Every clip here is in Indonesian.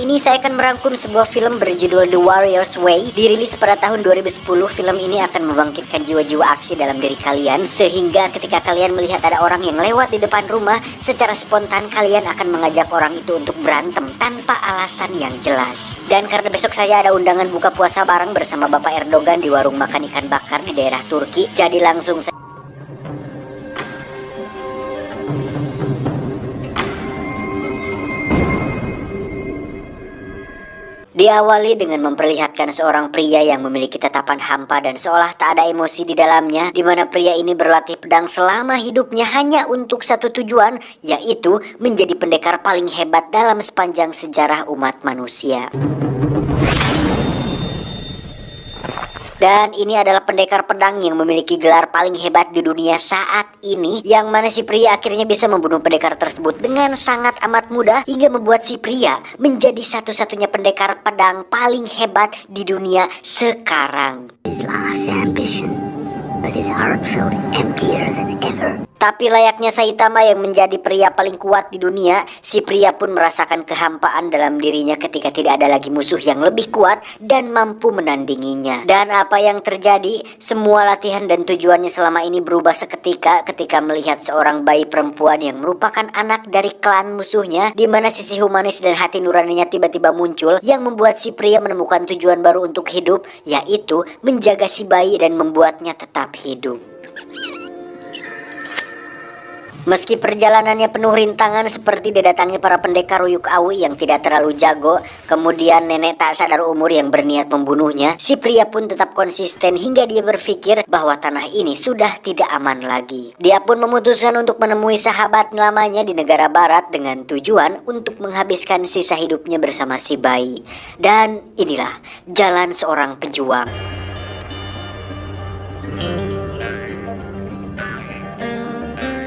ini saya akan merangkum sebuah film berjudul The Warrior's Way. Dirilis pada tahun 2010, film ini akan membangkitkan jiwa-jiwa aksi dalam diri kalian, sehingga ketika kalian melihat ada orang yang lewat di depan rumah, secara spontan kalian akan mengajak orang itu untuk berantem tanpa alasan yang jelas. Dan karena besok saya ada undangan buka puasa bareng bersama Bapak Erdogan di warung makan ikan bakar di daerah Turki, jadi langsung saya diawali dengan memperlihatkan seorang pria yang memiliki tatapan hampa dan seolah tak ada emosi di dalamnya, di mana pria ini berlatih pedang selama hidupnya hanya untuk satu tujuan, yaitu menjadi pendekar paling hebat dalam sepanjang sejarah umat manusia. Dan ini adalah pendekar pedang yang memiliki gelar paling hebat di dunia saat ini, yang mana si pria akhirnya bisa membunuh pendekar tersebut dengan sangat amat mudah, hingga membuat si pria menjadi satu-satunya pendekar pedang paling hebat di dunia sekarang. His last ambition, but his heart felt emptier than ever. Tapi layaknya Saitama yang menjadi pria paling kuat di dunia, si pria pun merasakan kehampaan dalam dirinya ketika tidak ada lagi musuh yang lebih kuat dan mampu menandinginya. Dan apa yang terjadi? Semua latihan dan tujuannya selama ini berubah seketika ketika melihat seorang bayi perempuan yang merupakan anak dari klan musuhnya, di mana sisi humanis dan hati nuraninya tiba-tiba muncul, yang membuat si pria menemukan tujuan baru untuk hidup, yaitu menjaga si bayi dan membuatnya tetap hidup. Meski perjalanannya penuh rintangan seperti didatangi para pendekar Uyuk Awi yang tidak terlalu jago, kemudian nenek tak sadar umur yang berniat membunuhnya, si pria pun tetap konsisten hingga dia berpikir bahwa tanah ini sudah tidak aman lagi. Dia pun memutuskan untuk menemui sahabat lamanya di negara barat dengan tujuan untuk menghabiskan sisa hidupnya bersama si bayi. Dan inilah jalan seorang pejuang.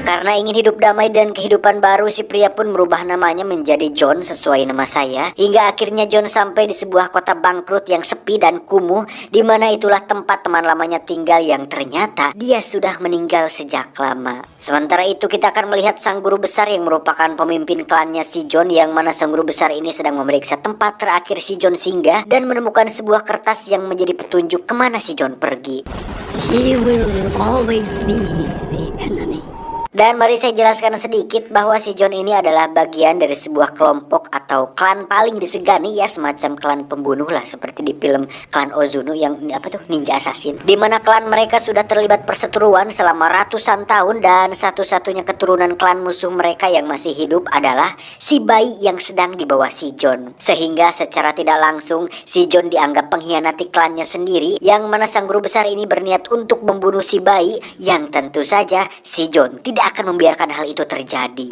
Karena ingin hidup damai dan kehidupan baru, si pria pun merubah namanya menjadi John sesuai nama saya. Hingga akhirnya John sampai di sebuah kota bangkrut yang sepi dan kumuh, di mana itulah tempat teman lamanya tinggal yang ternyata dia sudah meninggal sejak lama. Sementara itu kita akan melihat sang guru besar yang merupakan pemimpin klannya si John, yang mana sang guru besar ini sedang memeriksa tempat terakhir si John singgah dan menemukan sebuah kertas yang menjadi petunjuk kemana si John pergi. She will always be the enemy. Dan mari saya jelaskan sedikit bahwa si John ini adalah bagian dari sebuah kelompok atau klan paling disegani, ya semacam klan pembunuh lah, seperti di film klan Ozuno yang ninja assassin, di mana klan mereka sudah terlibat perseteruan selama ratusan tahun, dan satu-satunya keturunan klan musuh mereka yang masih hidup adalah si bayi yang sedang dibawa si John. Sehingga secara tidak langsung si John dianggap pengkhianati klannya sendiri, yang mana sang guru besar ini berniat untuk membunuh si bayi, yang tentu saja si John tidak akan membiarkan hal itu terjadi.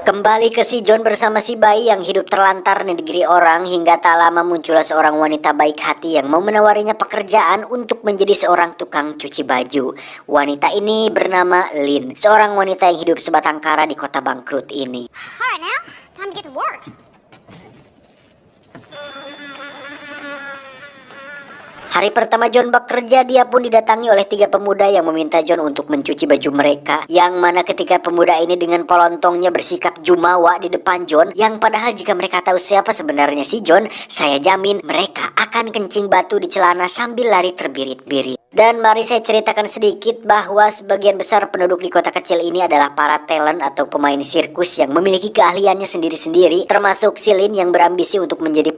Kembali ke si John bersama si bayi yang hidup terlantar di negeri orang, hingga tak lama muncullah seorang wanita baik hati yang mau menawarinya pekerjaan untuk menjadi seorang tukang cuci baju. Wanita ini bernama Lin, seorang wanita yang hidup sebatang kara di kota bangkrut ini. Alright now, time to get to work. Hari pertama John bekerja, dia pun didatangi oleh 3 pemuda yang meminta John untuk mencuci baju mereka. Yang mana ketika pemuda ini dengan polontongnya bersikap jumawa di depan John, yang padahal jika mereka tahu siapa sebenarnya si John, saya jamin mereka akan kencing batu di celana sambil lari terbirit-birit. Dan mari saya ceritakan sedikit bahwa sebagian besar penduduk di kota kecil ini adalah para talent atau pemain sirkus yang memiliki keahliannya sendiri-sendiri, termasuk si Lin yang berambisi untuk menjadi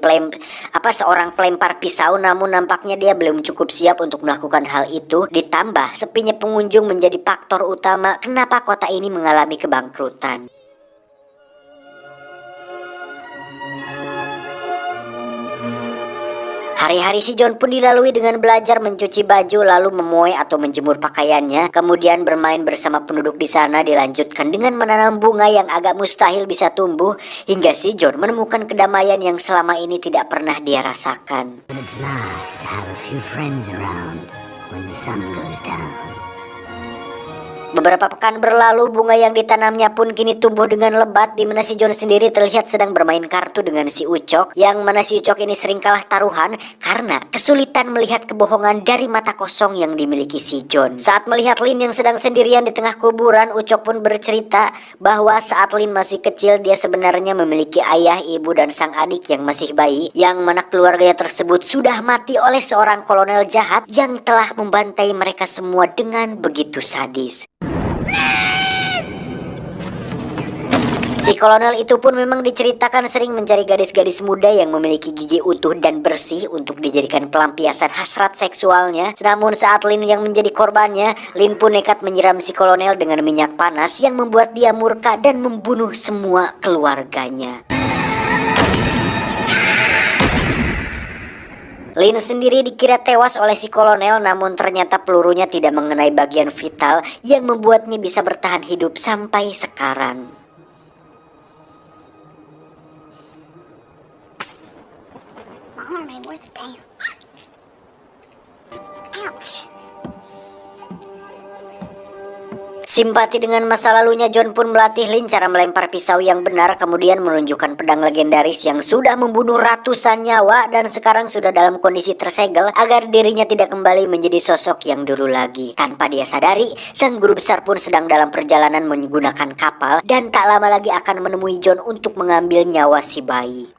seorang pelempar pisau, namun nampaknya dia belum cukup siap untuk melakukan hal itu. Ditambah sepinya pengunjung menjadi faktor utama kenapa kota ini mengalami kebangkrutan. Hari-hari si John pun dilalui dengan belajar mencuci baju, lalu memuai atau menjemur pakaiannya, kemudian bermain bersama penduduk di sana, dilanjutkan dengan menanam bunga yang agak mustahil bisa tumbuh, hingga si John menemukan kedamaian yang selama ini tidak pernah dia rasakan. It's nice to have a few friends around when the sun goes down. Beberapa pekan berlalu, bunga yang ditanamnya pun kini tumbuh dengan lebat, di mana si John sendiri terlihat sedang bermain kartu dengan si Ucok, yang mana si Ucok ini sering kalah taruhan karena kesulitan melihat kebohongan dari mata kosong yang dimiliki si John. Saat melihat Lin yang sedang sendirian di tengah kuburan, Ucok pun bercerita bahwa saat Lin masih kecil dia sebenarnya memiliki ayah, ibu, dan sang adik yang masih bayi, yang mana keluarganya tersebut sudah mati oleh seorang kolonel jahat yang telah membantai mereka semua dengan begitu sadis. Si kolonel itu pun memang diceritakan sering mencari gadis-gadis muda yang memiliki gigi utuh dan bersih untuk dijadikan pelampiasan hasrat seksualnya. Namun saat Lin yang menjadi korbannya, Lin pun nekat menyiram si kolonel dengan minyak panas yang membuat dia murka dan membunuh semua keluarganya. Lin sendiri dikira tewas oleh si kolonel, namun ternyata pelurunya tidak mengenai bagian vital yang membuatnya bisa bertahan hidup sampai sekarang. My arm ain't worth a damn. Ouch. Simpati dengan masa lalunya, John pun melatih Lin cara melempar pisau yang benar, kemudian menunjukkan pedang legendaris yang sudah membunuh ratusan nyawa dan sekarang sudah dalam kondisi tersegel agar dirinya tidak kembali menjadi sosok yang dulu lagi. Tanpa dia sadari, sang guru besar pun sedang dalam perjalanan menggunakan kapal dan tak lama lagi akan menemui John untuk mengambil nyawa si bayi.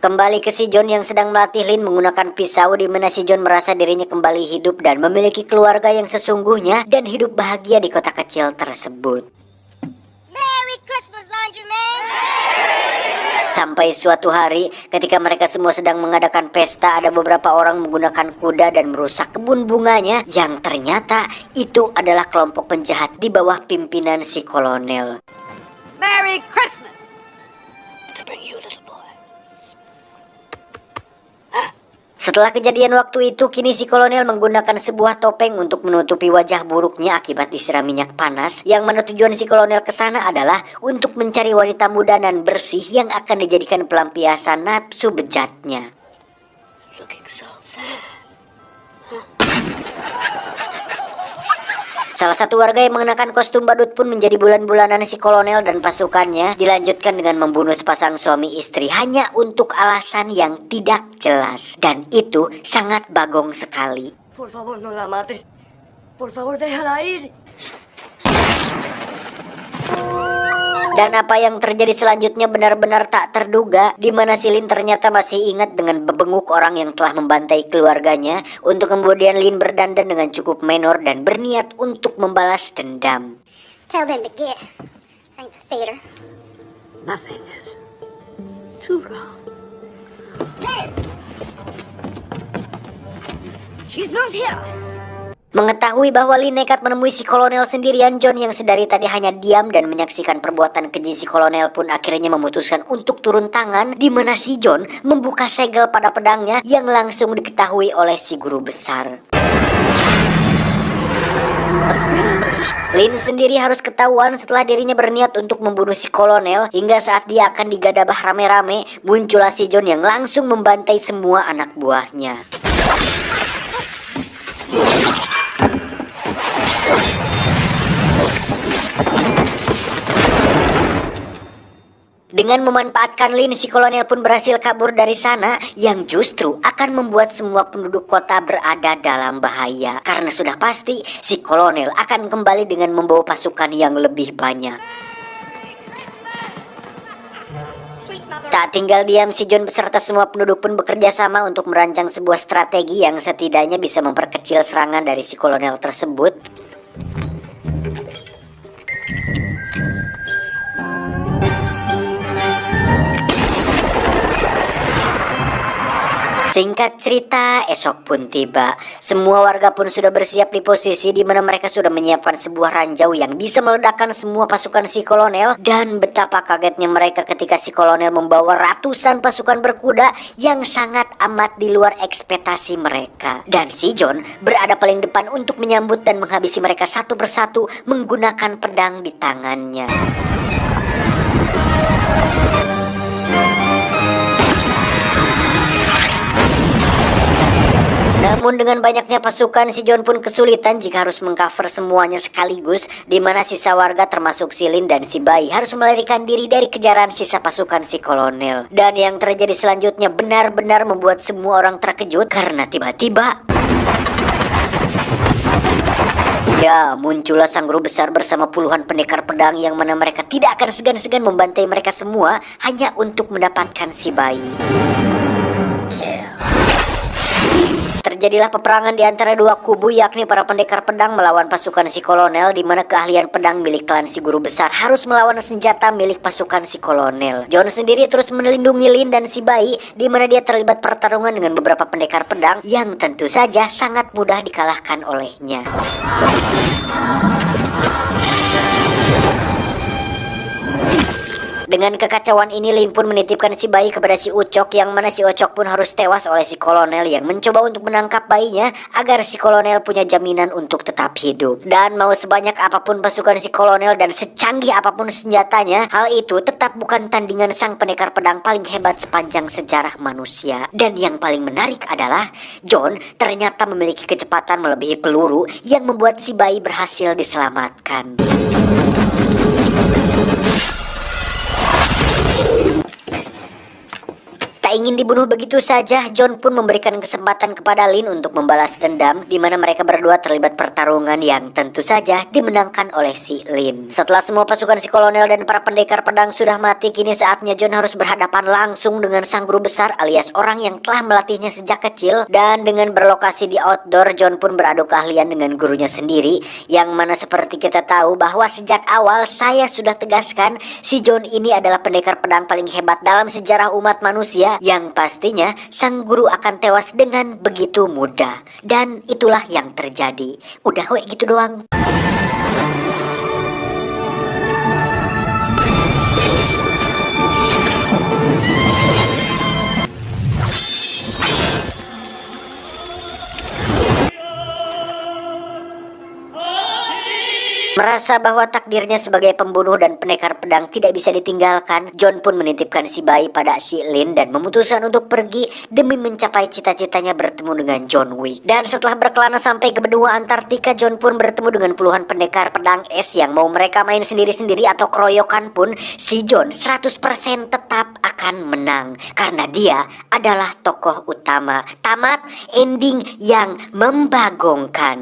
Kembali ke si John yang sedang melatih Lin menggunakan pisau, di mana si John merasa dirinya kembali hidup dan memiliki keluarga yang sesungguhnya dan hidup bahagia di kota kecil tersebut. Merry Christmas, Laundry Man. Sampai suatu hari ketika mereka semua sedang mengadakan pesta, ada beberapa orang menggunakan kuda dan merusak kebun bunganya, yang ternyata itu adalah kelompok penjahat di bawah pimpinan si kolonel. Merry Christmas! To bring you, little boy. Setelah kejadian waktu itu, kini si kolonel menggunakan sebuah topeng untuk menutupi wajah buruknya akibat disiram minyak panas, yang mana tujuan si kolonel ke sana adalah untuk mencari wanita muda dan bersih yang akan dijadikan pelampiasan nafsu bejatnya. Looking so sad. Salah satu warga yang mengenakan kostum badut pun menjadi bulan-bulanan si kolonel dan pasukannya, dilanjutkan dengan membunuh sepasang suami istri hanya untuk alasan yang tidak jelas. Dan itu sangat bagong sekali. Por favor, no la mates. Por favor, déjala ir. Dan apa yang terjadi selanjutnya benar-benar tak terduga, di mana si Lin ternyata masih ingat dengan bebenguk orang yang telah membantai keluarganya, untuk kemudian Lin berdandan dengan cukup menor dan berniat untuk membalas dendam. Tell them to get. This ain't the theater. Nothing is too wrong. She's not here. Mengetahui bahwa Lin nekat menemui si kolonel sendirian, John yang sedari tadi hanya diam dan menyaksikan perbuatan keji si kolonel pun akhirnya memutuskan untuk turun tangan, di mana si John membuka segel pada pedangnya yang langsung diketahui oleh si guru besar. Lin sendiri harus ketahuan setelah dirinya berniat untuk membunuh si kolonel, hingga saat dia akan digadabah rame-rame, muncullah si John yang langsung membantai semua anak buahnya. Dengan memanfaatkan Lin, si kolonel pun berhasil kabur dari sana, yang justru akan membuat semua penduduk kota berada dalam bahaya. Karena sudah pasti si kolonel akan kembali dengan membawa pasukan yang lebih banyak. Tak tinggal diam, si John beserta semua penduduk pun bekerja sama untuk merancang sebuah strategi yang setidaknya bisa memperkecil serangan dari si kolonel tersebut. Singkat cerita, esok pun tiba. Semua warga pun sudah bersiap di posisi di mana mereka sudah menyiapkan sebuah ranjau yang bisa meledakkan semua pasukan si kolonel. Dan betapa kagetnya mereka ketika si kolonel membawa ratusan pasukan berkuda yang sangat amat di luar ekspektasi mereka. Dan si John berada paling depan untuk menyambut dan menghabisi mereka satu persatu menggunakan pedang di tangannya. Namun dengan banyaknya pasukan, si John pun kesulitan jika harus mengcover semuanya sekaligus, di mana sisa warga termasuk si Lin dan si bayi harus melarikan diri dari kejaran sisa pasukan si kolonel. Dan yang terjadi selanjutnya benar-benar membuat semua orang terkejut karena tiba-tiba ya, muncullah sang guru besar bersama puluhan pendekar pedang yang mana mereka tidak akan segan-segan membantai mereka semua hanya untuk mendapatkan si bayi. Terjadilah peperangan di antara dua kubu, yakni para pendekar pedang melawan pasukan si kolonel, di mana keahlian pedang milik klan si guru besar harus melawan senjata milik pasukan si kolonel. John sendiri terus melindungi Lin dan si bayi, di mana dia terlibat pertarungan dengan beberapa pendekar pedang yang tentu saja sangat mudah dikalahkan olehnya. Dengan kekacauan ini, Lin pun menitipkan si bayi kepada si Ucok, yang mana si Ucok pun harus tewas oleh si kolonel yang mencoba untuk menangkap bayinya agar si kolonel punya jaminan untuk tetap hidup. Dan mau sebanyak apapun pasukan si kolonel dan secanggih apapun senjatanya, hal itu tetap bukan tandingan sang pendekar pedang paling hebat sepanjang sejarah manusia. Dan yang paling menarik adalah John ternyata memiliki kecepatan melebihi peluru yang membuat si bayi berhasil diselamatkan. Tak ingin dibunuh begitu saja, John pun memberikan kesempatan kepada Lin untuk membalas dendam, di mana mereka berdua terlibat pertarungan yang tentu saja dimenangkan oleh si Lin. Setelah semua pasukan si kolonel dan para pendekar pedang sudah mati, kini saatnya John harus berhadapan langsung dengan sang guru besar alias orang yang telah melatihnya sejak kecil. Dan dengan berlokasi di outdoor, John pun beradu keahlian dengan gurunya sendiri, yang mana seperti kita tahu bahwa sejak awal saya sudah tegaskan si John ini adalah pendekar pedang paling hebat dalam sejarah umat manusia, yang pastinya sang guru akan tewas dengan begitu mudah. Dan itulah yang terjadi. Udah wek gitu doang. Merasa bahwa takdirnya sebagai pembunuh dan pendekar pedang tidak bisa ditinggalkan, John pun menitipkan si bayi pada si Lin dan memutuskan untuk pergi demi mencapai cita-citanya bertemu dengan John Wick. Dan setelah berkelana sampai ke benua Antartika, John pun bertemu dengan puluhan pendekar pedang es yang mau mereka main sendiri-sendiri atau keroyokan pun, si John 100% tetap akan menang karena dia adalah tokoh utama. Tamat ending yang membagongkan.